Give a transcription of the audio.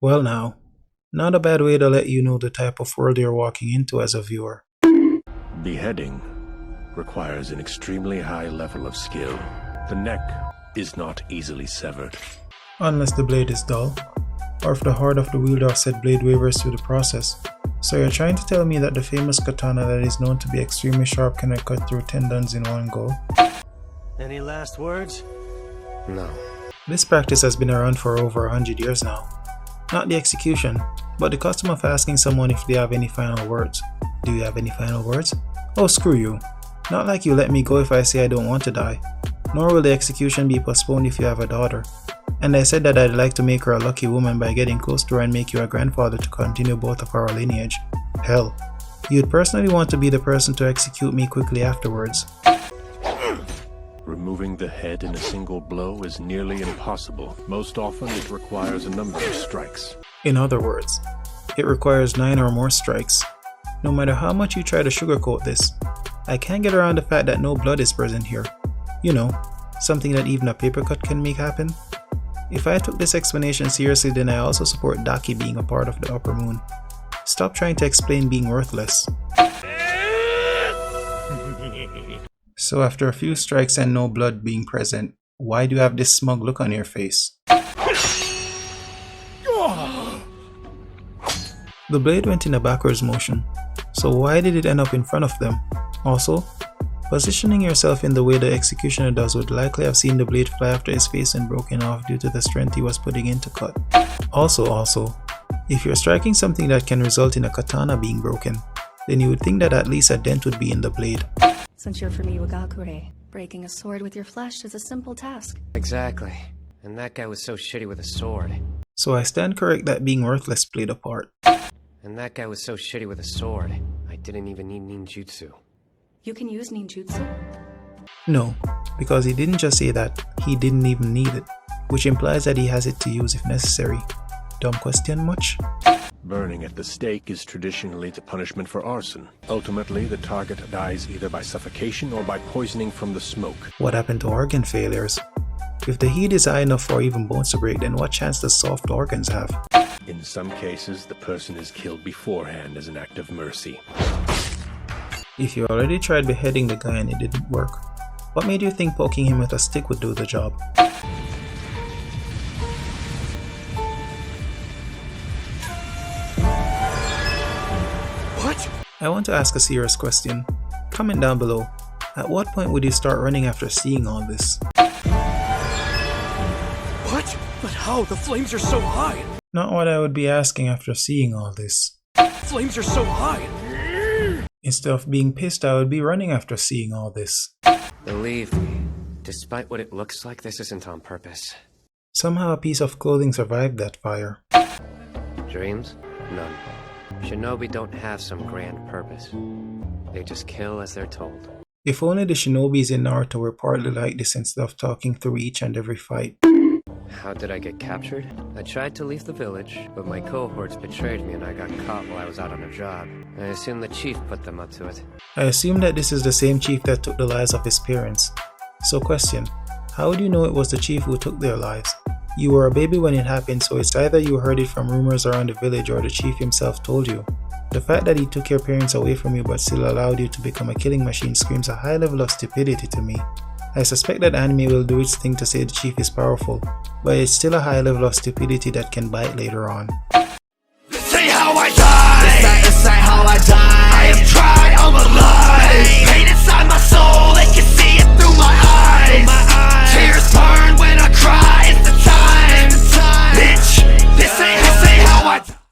Well now, not a bad way to let you know the type of world you're walking into as a viewer. Beheading requires an extremely high level of skill. The neck is not easily severed. Unless the blade is dull, or if the heart of the wielder of said blade wavers through the process. So you're trying to tell me that the famous katana that is known to be extremely sharp cannot cut through tendons in one go? Any last words? No. This practice has been around for over 100 years now. Not the execution, but the custom of asking someone if they have any final words. Do you have any final words? Oh, screw you. Not like you let me go if I say I don't want to die. Nor will the execution be postponed if you have a daughter. And I said that I'd like to make her a lucky woman by getting close to her and make you a grandfather to continue both of our lineage. Hell, you'd personally want to be the person to execute me quickly afterwards. Removing the head in a single blow is nearly impossible. Most often it requires a number of strikes. In other words, it requires 9 or more strikes. No matter how much you try to sugarcoat this, I can't get around the fact that no blood is present here. You know, something that even a paper cut can make happen. If I took this explanation seriously, then I also support Daki being a part of the Upper Moon. Stop trying to explain being worthless. So after a few strikes and no blood being present, why do you have this smug look on your face? The blade went in a backwards motion, so why did it end up in front of them? Also, positioning yourself in the way the executioner does would likely have seen the blade fly after his face and broken off due to the strength he was putting in to cut. Also, if you're striking something that can result in a katana being broken, then you would think that at least a dent would be in the blade. Since you're from Iwagakure, breaking a sword with your flesh is a simple task. Exactly. And that guy was so shitty with a sword. So I stand correct that being worthless played a part. And that guy was so shitty with a sword, I didn't even need ninjutsu. You can use ninjutsu? No, because he didn't just say that, he didn't even need it, which implies that he has it to use if necessary. Dumb question much? Burning at the stake is traditionally the punishment for arson. Ultimately, the target dies either by suffocation or by poisoning from the smoke. What happened to organ failures? If the heat is high enough for even bones to break, then what chance does soft organs have? In some cases, the person is killed beforehand as an act of mercy. If you already tried beheading the guy and it didn't work, what made you think poking him with a stick would do the job? What? I want to ask a serious question. Comment down below. At what point would you start running after seeing all this? What? But how? The flames are so high! Not what I would be asking after seeing all this. Flames are so high! Instead of being pissed, I would be running after seeing all this. Believe me, despite what it looks like, this isn't on purpose. Somehow a piece of clothing survived that fire. Dreams? None. Shinobi don't have some grand purpose. They just kill as they're told. If only the shinobis in Naruto were partly like this instead of talking through each and every fight. How did I get captured? I tried to leave the village, but my cohorts betrayed me and I got caught while I was out on a job. I assume the chief put them up to it. I assume that this is the same chief that took the lives of his parents. So question, how do you know it was the chief who took their lives? You were a baby when it happened, so it's either you heard it from rumors around the village or the chief himself told you. The fact that he took your parents away from you but still allowed you to become a killing machine screams a high level of stupidity to me. I suspect that anime will do its thing to say the chief is powerful, but it's still a high level of stupidity that can bite later on. See how I